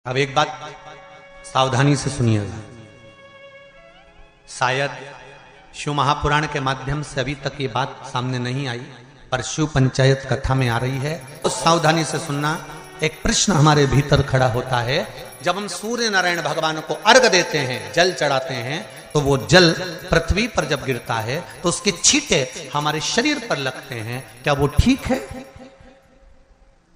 अब एक बात सावधानी से सुनिएगा। शायद शिव महापुराण के माध्यम से अभी तक ये बात सामने नहीं आई, पर शिव पंचायत कथा में आ रही है, तो सावधानी से सुनना। एक प्रश्न हमारे भीतर खड़ा होता है, जब हम सूर्य नारायण भगवान को अर्घ देते हैं, जल चढ़ाते हैं, तो वो जल पृथ्वी पर जब गिरता है तो उसके छींटे हमारे शरीर पर लगते हैं। क्या वो ठीक है?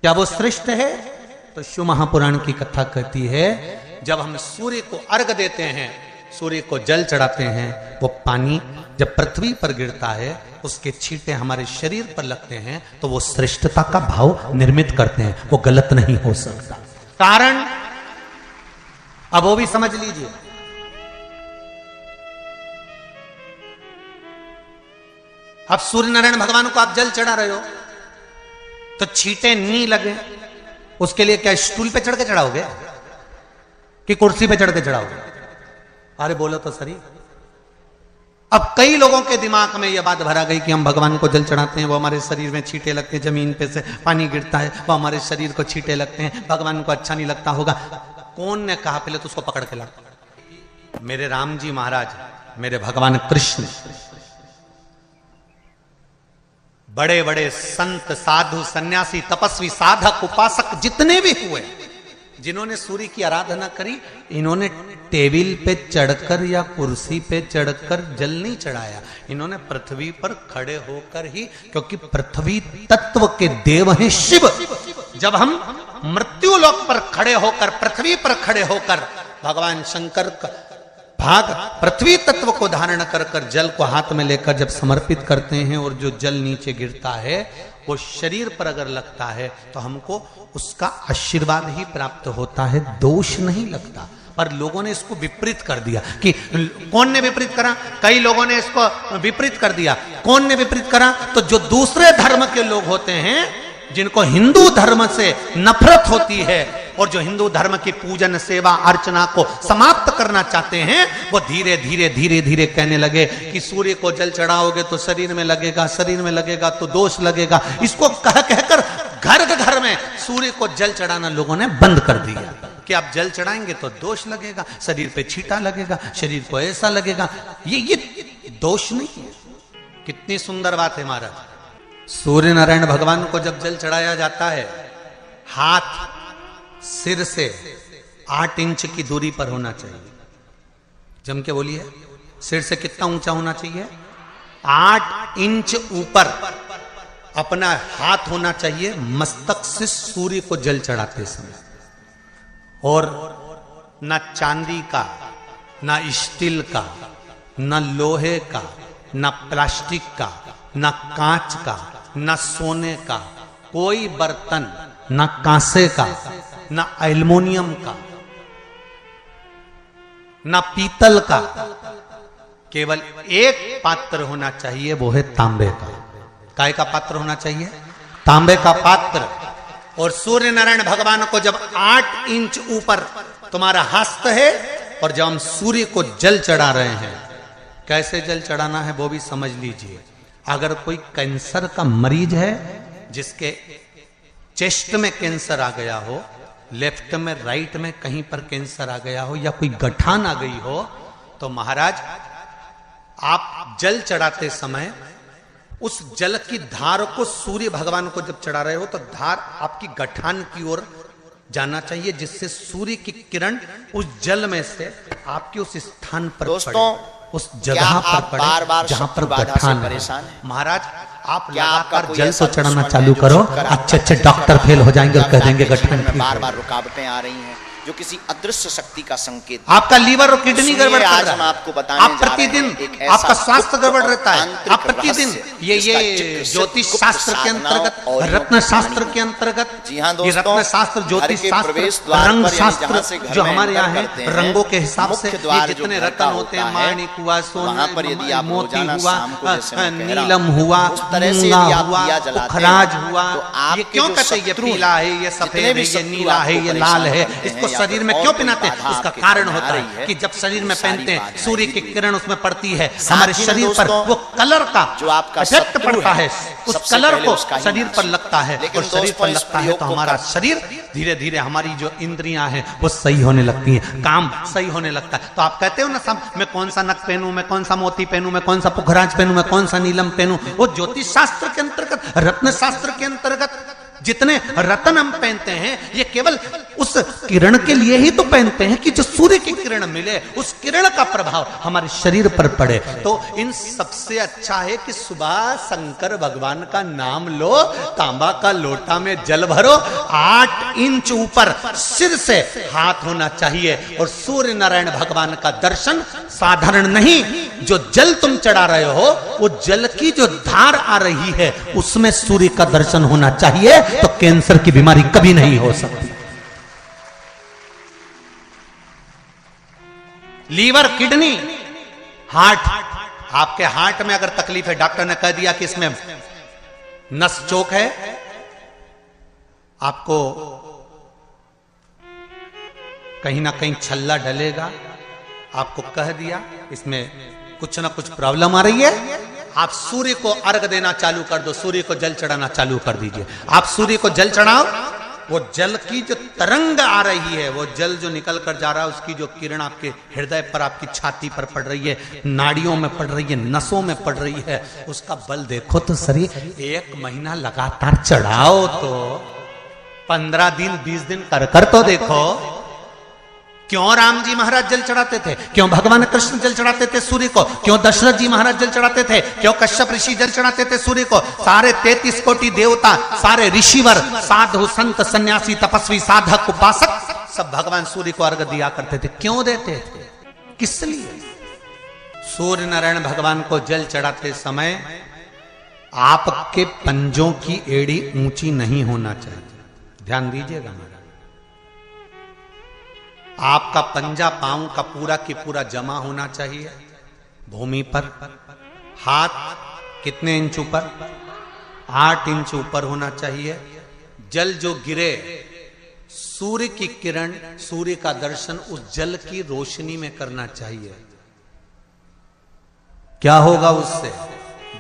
क्या वो श्रेष्ठ है? तो शिव महापुराण की कथा कहती है, जब हम सूर्य को अर्घ देते हैं, सूर्य को जल चढ़ाते हैं, वो पानी जब पृथ्वी पर गिरता है, उसके छींटे हमारे शरीर पर लगते हैं, तो वो श्रेष्ठता का भाव निर्मित करते हैं। वो गलत नहीं हो सकता। कारण अब वो भी समझ लीजिए। अब सूर्य नारायण भगवान को आप जल चढ़ा रहे हो, तो छींटे नहीं लगे, उसके लिए क्या स्टूल पे चढ़ के चढ़ाओगे कि कुर्सी पे चढ़ के चढ़ाओगे? अरे बोलो तो सही। अब कई लोगों के दिमाग में यह बात भरा गई कि हम भगवान को जल चढ़ाते हैं, वो हमारे शरीर में छींटे लगते हैं, जमीन पे से पानी गिरता है, वो हमारे शरीर को छींटे लगते हैं, भगवान को अच्छा नहीं लगता होगा। कौन ने कहा? पहले तो उसको पकड़ के ला। मेरे राम जी महाराज, मेरे भगवान कृष्ण, बड़े बड़े संत, साधु, सन्यासी, तपस्वी, साधक, उपासक जितने भी हुए, जिन्होंने सूर्य की आराधना करी, इन्होंने टेबल पे चढ़कर या कुर्सी पे चढ़कर जल नहीं चढ़ाया, इन्होंने पृथ्वी पर खड़े होकर ही, क्योंकि पृथ्वी तत्व के देव हैं शिव। जब हम मृत्यु लोक पर खड़े होकर, पृथ्वी पर खड़े होकर भगवान शंकर का भाग पृथ्वी तत्व को धारण कर कर जल को हाथ में लेकर जब समर्पित करते हैं, और जो जल नीचे गिरता है वो शरीर पर अगर लगता है तो हमको उसका आशीर्वाद ही प्राप्त होता है, दोष नहीं लगता। पर लोगों ने इसको विपरीत कर दिया। कि कौन ने विपरीत करा? कई लोगों ने इसको विपरीत कर दिया। कौन ने विपरीत करा? तो जो दूसरे धर्म के लोग होते हैं, जिनको हिंदू धर्म से नफरत होती है और जो हिंदू धर्म की पूजन, सेवा, अर्चना को समाप्त करना चाहते हैं, वो धीरे धीरे धीरे धीरे कहने लगे कि सूर्य को जल चढ़ाओगे तो शरीर में लगेगा, शरीर में लगेगा तो दोष लगेगा। इसको कह कहकर घर घर में सूर्य को जल चढ़ाना लोगों ने बंद कर दिया कि आप जल चढ़ाएंगे तो दोष लगेगा, शरीर पे छींटा लगेगा, शरीर को ऐसा लगेगा। ये दोष नहीं है। कितनी सुंदर बात है महाराज। सूर्य नारायण भगवान को जब जल चढ़ाया जाता है, हाथ सिर से 8 इंच की दूरी पर होना चाहिए। जम के बोलिए, सिर से कितना ऊंचा होना चाहिए? 8 इंच ऊपर अपना हाथ होना चाहिए मस्तक से सूर्य को जल चढ़ाते समय। और ना चांदी का, ना स्टील का, ना लोहे का, ना प्लास्टिक का, ना कांच का, ना सोने का कोई बर्तन, ना कांसे का, ना एल्युमिनियम का, ना पीतल का, केवल एक पात्र होना चाहिए, वो है तांबे का। काय का पात्र होना चाहिए? तांबे का पात्र। और सूर्य नारायण भगवान को जब 8 इंच ऊपर तुम्हारा हस्त है, और जब हम सूर्य को जल चढ़ा रहे हैं, कैसे जल चढ़ाना है वो भी समझ लीजिए। अगर कोई कैंसर का मरीज है, जिसके चेस्ट में कैंसर आ गया हो, लेफ्ट में, राइट में कहीं पर कैंसर आ गया हो, या कोई गठान आ गई हो, तो महाराज आप जल चढ़ाते समय उस जल की धार को सूर्य भगवान को जब चढ़ा रहे हो, तो धार आपकी गठान की ओर जाना चाहिए, जिससे सूर्य की किरण उस जल में से आपके उस स्थान पर दोस्तों, उस जगह पर पड़े जहां पर गठान है। महाराज आप लगातार जल को चढ़ाना चालू करो, अच्छे अच्छे डॉक्टर फेल हो जाएंगे और कह देंगे गठान। बार बार रुकावटें आ रही हैं जो किसी अदृश्य शक्ति का संकेत। आपका लीवर और किडनी गड़बड़ कर आज रहा हम है, आपको बताने आप प्रतिदिन आपका स्वास्थ्य गड़बड़ रहता है। आप प्रतिदिन ये ज्योतिष शास्त्र के अंतर्गत, रत्न शास्त्र के अंतर्गत, ये रत्न शास्त्र, ज्योतिष शास्त्र, रंग शास्त्र जो हमारे यहाँ है, रंगों के हिसाब से ये जितने रत्न होते हैं, माणिक हुआ, सोना, मोती हुआ, नीलम हुआ, मूंगा हुआ, उखराज हुआ, ये क्यों कहते हैं? ये पीला है, ये सफेद है, ये नीला है, ये लाल है, इसको या शरीर फिर में और क्यों कोई पहनाते हैं? बाधा उसका आपके कारण सामने आ होता रही है कि जब शरीर में सारी पहनते हैं बाधाएं सूर्य की दूर किरण उसमें पड़ती है, साथ हमारे ही में शरीर पर दोस्तों, वो कलर का जो आपका इफेक्ट शत्रु पड़ता है, उस सबसे कलर पहले को उसका ही शरीर नाश पर है। लगता है, लेकिन और शरीर दोस्तों, पर इस लगता है प्रयोग तो को हमारा शरीर धीरे धीरे, हमारी जो इंद्रियां हैं वो सही होने लगती हैं, काम सही होने लगता है। तो आप कहते हो ना सब, मैं कौन सा नक पहनूं, मैं कौन सा मोती पहनूं, मैं कौन सा पुखराज पहनूं, मैं कौन सा नीलम पहनूं, वो ज्योतिष शास्त्र के अंतर्गत, रत्न शास्त्र के अंतर्गत जितने रत्न हम पहनते हैं ये केवल उस किरण के लिए ही तो पहनते हैं कि जो सूर्य की किरण मिले, उस किरण का प्रभाव हमारे शरीर पर पड़े। तो इन सबसे अच्छा है कि सुबह शंकर भगवान का नाम लो, तांबा का लोटा में जल भरो, 8 इंच ऊपर सिर से हाथ होना चाहिए, और सूर्य नारायण भगवान का दर्शन साधारण नहीं, जो जल तुम चढ़ा रहे हो वो जल की जो धार आ रही है उसमें सूर्य का दर्शन होना चाहिए, तो कैंसर की बीमारी कभी नहीं हो सकती। लीवर, किडनी, हार्ट, आपके हार्ट में अगर तकलीफ है, डॉक्टर ने कह दिया कि इसमें नस चोक है, आपको कहीं ना कहीं छल्ला डलेगा, आपको कह दिया इसमें कुछ ना कुछ प्रॉब्लम आ रही है, आप सूर्य को अर्घ देना चालू कर दो, सूर्य को जल चढ़ाना चालू कर दीजिए। आप सूर्य को जल चढ़ाओ, वो जल की जो तरंग आ रही है, वो जल जो निकल कर जा रहा है, उसकी जो किरण आपके हृदय पर, आपकी छाती पर पड़ रही है, नाड़ियों में पड़ रही है, नसों में पड़ रही है, उसका बल देखो तो शरीर 1 महीना लगातार चढ़ाओ तो 15 दिन 20 दिन कर तो देखो। क्यों राम जी महाराज जल चढ़ाते थे, क्यों भगवान कृष्ण जल चढ़ाते थे सूर्य को, क्यों दशरथ जी महाराज जल चढ़ाते थे, क्यों कश्यप ऋषि जल चढ़ाते थे सूर्य को, सारे 33 कोटि देवता, सारे ऋषिवर, साधु संत सन्यासी तपस्वी साधक उपासक सब भगवान सूर्य को अर्घ दिया करते थे। क्यों देते थे, किस लिए? सूर्य नारायण भगवान को जल चढ़ाते समय आपके पंजों की एड़ी ऊंची नहीं होना चाहिए, ध्यान दीजिएगा महाराज। आपका पंजा पांव का पूरा की पूरा जमा होना चाहिए भूमि पर। हाथ कितने इंच ऊपर? 8 इंच ऊपर होना चाहिए। जल जो गिरे, सूर्य की किरण, सूर्य का दर्शन उस जल की रोशनी में करना चाहिए। क्या होगा उससे?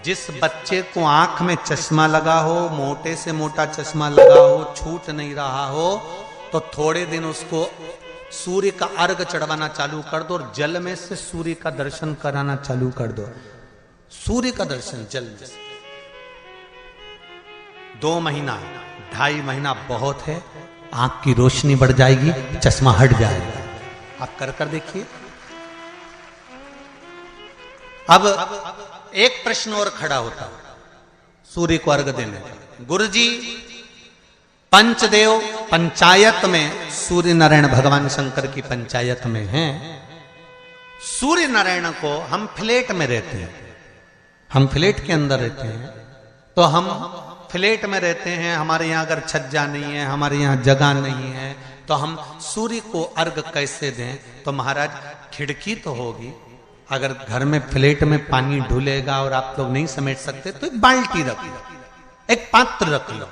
जिस बच्चे को आंख में चश्मा लगा हो, मोटे से मोटा चश्मा लगा हो, छूट नहीं रहा हो, तो थोड़े दिन उसको सूर्य का अर्घ चढ़वाना चालू कर दो और जल में से सूर्य का दर्शन कराना चालू कर दो। सूर्य का दर्शन जल में से 2 महीना 2.5 महीना बहुत है, आंख की रोशनी बढ़ जाएगी, चश्मा हट जाएगा। आप कर देखिए। अब एक प्रश्न और खड़ा होता है सूर्य को अर्घ देने का। गुरुजी, पंचदेव पंचायत में सूर्य नारायण भगवान शंकर की पंचायत में हैं। सूर्य नारायण को हम फ्लैट में रहते हैं, हम फ्लैट के अंदर रहते हैं, तो हम फ्लैट में रहते हैं, हमारे यहाँ अगर छज्जा नहीं है, हमारे यहाँ जगह नहीं है, तो हम सूर्य को अर्घ कैसे दें? तो महाराज खिड़की तो होगी, अगर घर में फ्लैट में पानी ढुलेगा और आप लोग नहीं समेट सकते तो एक बाल्टी रख लो, एक पात्र रख लो,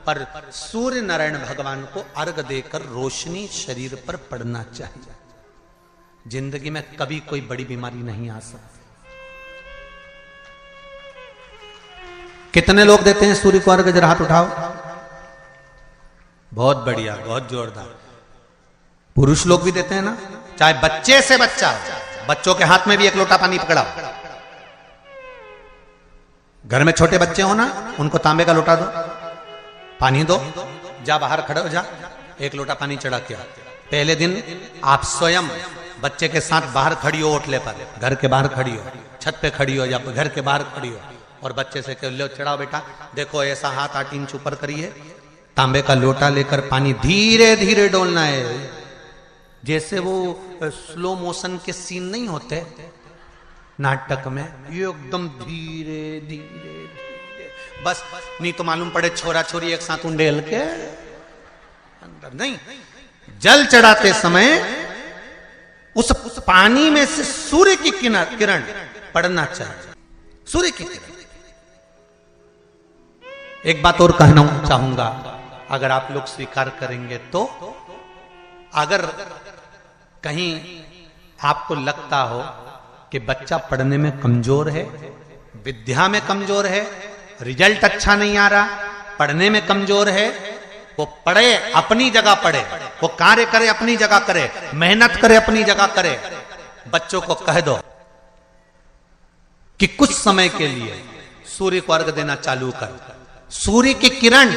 पर सूर्य नारायण भगवान को अर्घ देकर रोशनी शरीर पर पड़ना चाहिए। जिंदगी में कभी कोई बड़ी बीमारी नहीं आ सकती। कितने लोग देते हैं सूर्य को अर्घ? जरा हाथ उठाओ। बहुत बढ़िया, बहुत जोरदार। पुरुष लोग भी देते हैं ना, चाहे बच्चे से बच्चा, बच्चों के हाथ में भी 1 लोटा पानी पकड़ाओ। घर में छोटे बच्चे हो ना, उनको तांबे का लोटा दो, पानी दो, जा बाहर खड़े हो जा, 1 लोटा पानी चढ़ा के आ। पहले दिन आप स्वयं बच्चे के साथ बाहर खड़ी हो, ओटले पर, घर के बाहर खड़ी हो, छत पे खड़ी हो या घर के बाहर खड़ी हो, और बच्चे से कह लो चढ़ाओ बेटा, देखो ऐसा हाथ 8 इंच ऊपर करिए, तांबे का लोटा लेकर पानी धीरे धीरे डोलना है। जैसे वो स्लो मोशन के सीन नहीं होते नाटक में, ये एकदम धीरे धीरे धीरे, बस नहीं तो मालूम पड़े छोरा छोरी एक साथ उंडेल के अंदर नहीं। जल चढ़ाते समय उस पानी में से सूर्य की किरण पड़ना चाहिए, सूर्य की किरण। एक बात और कहना चाहूंगा, अगर आप लोग स्वीकार करेंगे तो अगर कहीं आपको लगता हो कि बच्चा पढ़ने में कमजोर है, विद्या में कमजोर है, रिजल्ट अच्छा नहीं आ रहा, पढ़ने में कमजोर है, वो पढ़े, अपनी जगह पढ़े, वो कार्य करे, अपनी जगह करे, मेहनत करे, अपनी जगह करे। बच्चों को कह दो कि कुछ समय के लिए सूर्य को अर्घ देना चालू कर। सूर्य की किरण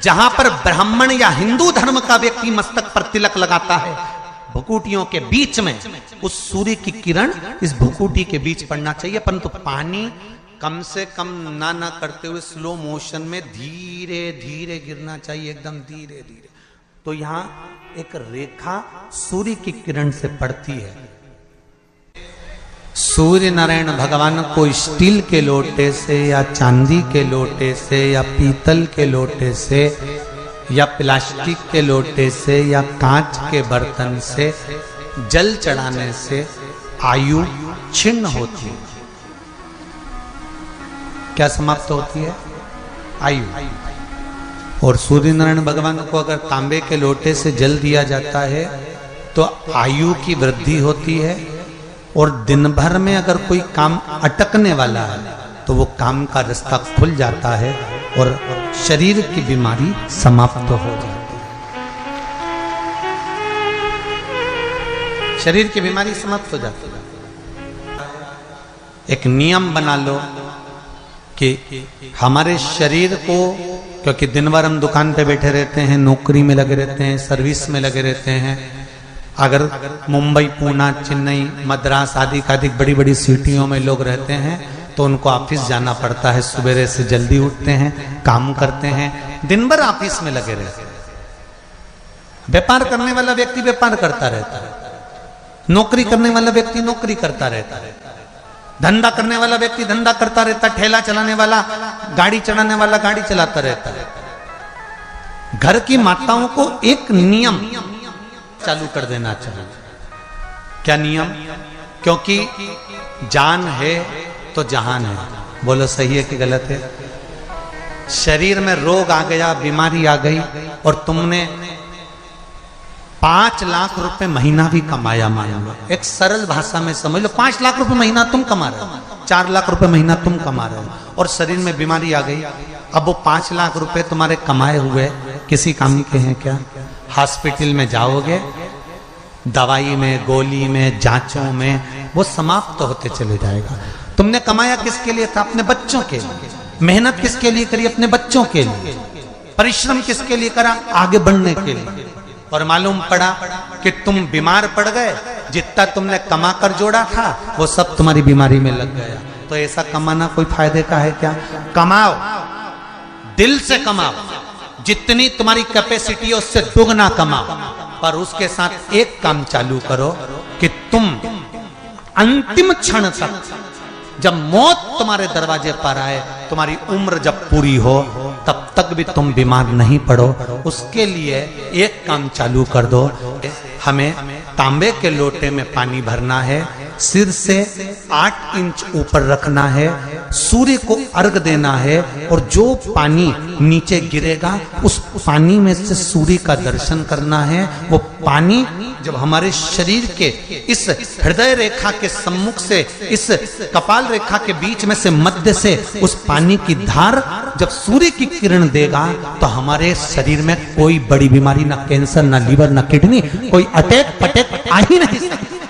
जहां पर ब्राह्मण या हिंदू धर्म का व्यक्ति मस्तक पर तिलक लगाता है, भुकुटियों के बीच में उस सूर्य की किरण इस भुकुटी के बीच पड़ना चाहिए, परंतु पानी कम से कम ना करते हुए स्लो मोशन में धीरे धीरे गिरना चाहिए, एकदम धीरे धीरे। तो यहां एक रेखा सूर्य की किरण से पड़ती है। सूर्य नारायण भगवान को स्टील के लोटे से या चांदी के लोटे से या पीतल के लोटे से या प्लास्टिक के लोटे से या कांच के बर्तन से जल चढ़ाने से आयु छिन्न होती है। क्या समाप्त होती है? आयु। और सूर्य नारायण भगवान को अगर तांबे के लोटे से जल दिया जाता है तो आयु की वृद्धि होती है, और दिन भर में अगर कोई काम अटकने वाला है तो वो काम का रास्ता खुल जाता है और शरीर की बीमारी समाप्त हो जाती है। शरीर की बीमारी समाप्त हो जाती है। एक नियम बना लो कि हमारे शरीर को, क्योंकि दिन भर हम दुकान पे बैठे रहते हैं, नौकरी में लगे रहते हैं, सर्विस में लगे रहते हैं, अगर मुंबई, पूना, चेन्नई, मद्रास आदि अधिक बड़ी बड़ी सिटियों में लोग रहते हैं तो उनको ऑफिस जाना पड़ता है। सवेरे से जल्दी उठते हैं, काम करते हैं, दिन भर ऑफिस में लगे रहते हैं। व्यापार करने वाला व्यक्ति व्यापार करता रहता है, नौकरी करने वाला व्यक्ति नौकरी करता रहता है, धंधा करने वाला व्यक्ति धंधा करता रहता है, ठेला चलाने वाला, गाड़ी चलाने वाला गाड़ी चलाता रहता है। घर की माताओं को एक नियम चालू कर देना चाहिए। क्या नियम? क्योंकि जान है तो जहान है। बोलो सही है कि गलत है? शरीर में रोग आ गया, बीमारी आ गई और तुमने 5 लाख रुपए महीना भी कमाया, मान लो, एक सरल भाषा में समझ लो, 5 लाख रुपए महीना तुम कमा रहे हो, 4 लाख रुपए महीना तुम कमा रहे हो, और शरीर में बीमारी आ गई। अब वो 5 लाख रुपए तुम्हारे कमाए हुए किसी काम के हैं क्या? हॉस्पिटल में जाओगे, दवाई में, गोली में, जांचों में वो समाप्त होते चले जाएगा। तुमने कमाया किसके लिए था? अपने बच्चों के लिए। मेहनत किसके लिए करी? अपने बच्चों के लिए। परिश्रम किसके लिए करा? आगे बढ़ने के लिए। और मालूम पड़ा कि तुम बीमार पड़ गए, जितना तुमने कमा कर जोड़ा था वो सब तुम्हारी बीमारी में लग गया। तो ऐसा कमाना कोई फायदे का है क्या? कमाओ, दिल से कमाओ, जितनी तुम्हारी कैपेसिटी है उससे दुगना कमाओ, पर उसके साथ एक काम चालू करो कि तुम अंतिम क्षण तक, जब मौत तुम्हारे दरवाजे पर आए, तुम्हारी उम्र जब पूरी हो, तब तक भी तुम बीमार नहीं पड़ो। उसके लिए एक काम चालू कर दो, हमें तांबे के लोटे में पानी भरना है, सिर से 8 इंच ऊपर रखना है, सूर्य को अर्घ देना है, और जो पानी नीचे गिरेगा उस पानी में से सूर्य का दर्शन करना है। वो पानी जब हमारे शरीर के इस हृदय रेखा के सम्मुख से, इस कपाल रेखा के बीच में से, मध्य से उस पानी की धार जब सूर्य की किरण देगा तो हमारे शरीर में कोई बड़ी बीमारी, ना कैंसर, ना लीवर, ना किडनी, कोई अटैक पटैक आ ही नहीं सकती।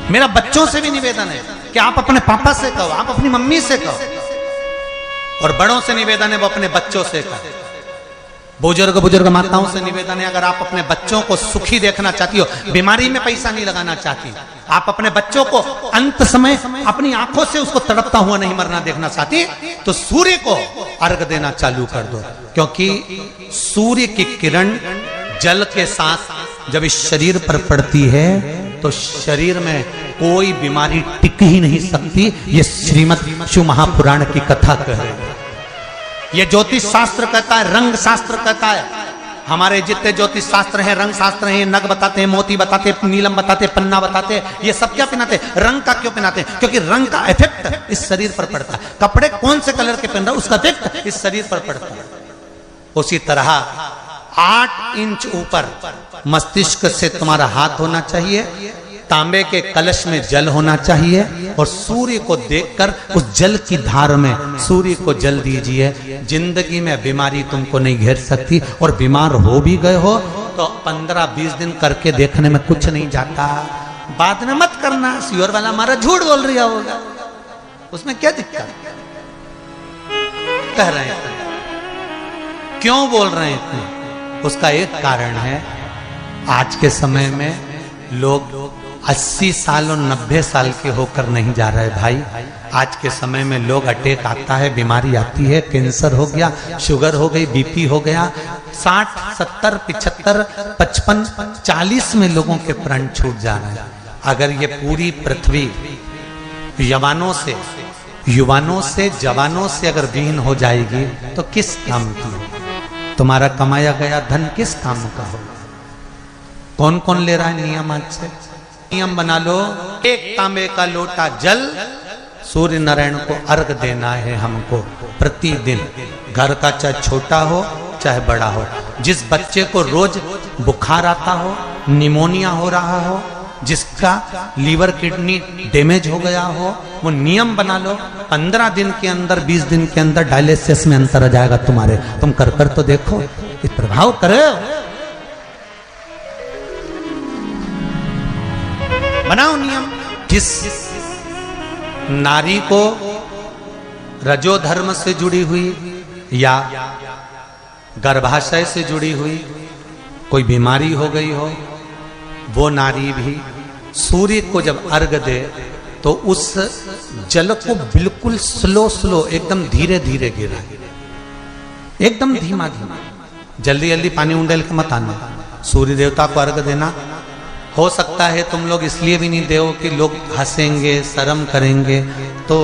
मेरा बच्चों से भी निवेदन है कि आप अपने पापा से कहो, आप अपनी मम्मी से कहो, और बड़ों से निवेदन है वो अपने बच्चों से कहो। बुजुर्ग माताओं से निवेदन है, अगर आप अपने बच्चों को सुखी देखना चाहती हो, बीमारी में पैसा नहीं लगाना चाहती, आप अपने बच्चों को अंत समय अपनी आंखों से उसको तड़पता हुआ नहीं मरना देखना चाहती, तो सूर्य को अर्घ देना चालू कर दो। क्योंकि सूर्य की किरण जल के साथ जब इस शरीर पर पड़ती है तो शरीर में कोई बीमारी टिक ही नहीं सकती। ये श्रीमद् शिव महापुराण की कथा कह रही है। ये ज्योतिष शास्त्र कहता है, रंग शास्त्र कहता है। हमारे जितने ज्योतिष शास्त्र हैं, रंग शास्त्र हैं, नग बताते हैं, मोती बताते हैं, नीलम बताते हैं, पन्ना बताते हैं, ये सब क्या पहनाते हैं? रंग का क्यों पहनाते हैं? क्योंकि रंग का इफेक्ट इस शरीर पर पड़ता है। कपड़े कौन से कलर के पहन रहा है उसका इफेक्ट इस शरीर पर पड़ता है। उसी तरह 8 इंच ऊपर मस्तिष्क से तुम्हारा हाथ होना चाहिए, तांबे के कलश में जल होना चाहिए और सूर्य को देखकर उस जल की धार में सूर्य को जल दीजिए। जिंदगी में बीमारी तुमको नहीं घेर सकती, और बीमार हो भी गए हो तो 15-20 दिन करके देखने में कुछ नहीं जाता। बाद में मत करना, सियोर वाला हमारा झूठ बोल रहा होगा, उसमें क्या दिक्कत कह रहे हैं, क्यों बोल रहे हैं इतने? उसका एक कारण है, आज के समय में लोग 80 साल और 90 साल के होकर नहीं जा रहे भाई। आज के समय में लोग अटैक आता है, बीमारी आती है, कैंसर हो गया, शुगर हो गई, बीपी हो गया, 60, 70, 75, 55, 40 में लोगों के प्राण छूट जा रहे हैं। अगर ये पूरी पृथ्वी युवानों से जवानों से अगर विहीन हो जाएगी तो किस काम की? तुम्हारा कमाया गया धन किस काम का होगा? कौन कौन ले रहा है नियम? आज से नियम बना लो, एक तांबे का लोटा जल सूर्य नारायण को अर्घ देना है हमको प्रतिदिन। घर का चाहे छोटा हो चाहे बड़ा हो, जिस बच्चे को रोज बुखार आता हो, निमोनिया हो रहा हो, जिसका लीवर किडनी डैमेज हो गया हो, वो नियम बना लो, 15 दिन के अंदर 20 दिन के अंदर डायलिसिस में अंतर आ जाएगा तुम्हारे। तुम कर तो देखो, इस प्रभाव करे। बनाओ नियम। जिस नारी को रजो धर्म से जुड़ी हुई या गर्भाशय से जुड़ी हुई कोई बीमारी हो गई हो, वो नारी भी सूर्य को जब अर्घ दे तो उस जल को बिल्कुल स्लो एकदम धीरे धीरे गिराए, एकदम धीमा धीमा, जल्दी जल्दी पानी उंडेल के मत आना। सूर्य देवता को अर्घ देना। हो सकता है तुम लोग इसलिए भी नहीं दो कि लोग हंसेंगे, शर्म करेंगे, तो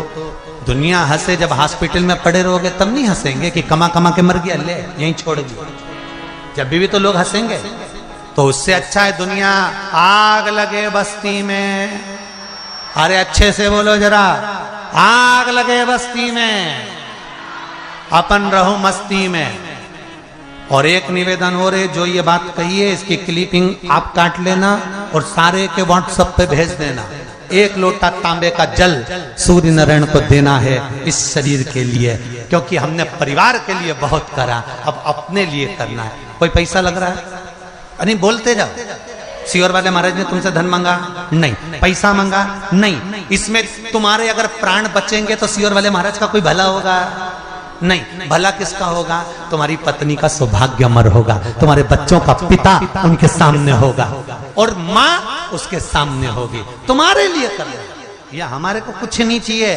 दुनिया हंसे, जब हॉस्पिटल में पड़े रहोगे तब नहीं हंसेंगे कि कमा कमा के मर गया, ले यहीं छोड़ दिया। जब भी तो लोग हंसेंगे। तो उससे अच्छा है दुनिया आग लगे बस्ती में, अरे अच्छे से बोलो जरा, आग लगे बस्ती में, अपन रहो मस्ती में। और एक निवेदन हो रहे, जो ये बात कही है इसकी क्लिपिंग आप काट लेना और सारे के व्हाट्सएप पे भेज देना। 1 लोटा तांबे का जल सूर्य नारायण को देना है इस शरीर के लिए, क्योंकि हमने परिवार के लिए बहुत करा, अब अपने लिए करना है। कोई पैसा लग रहा है? अरे बोलते जाओ। सियोर वाले महाराज ने तुमसे धन मांगा? नहीं। पैसा मांगा? नहीं। इसमें तुम्हारे अगर प्राण बचेंगे तो सियोर वाले महाराज का कोई भला होगा? नहीं। भला किसका होगा? तुम्हारी पत्नी का सौभाग्य अमर होगा, तुम्हारे बच्चों का पिता उनके सामने होगा और माँ उसके सामने होगी। तुम्हारे लिए करना, या हमारे को कुछ नहीं चाहिए,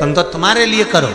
तुम तो तुम्हारे लिए करो।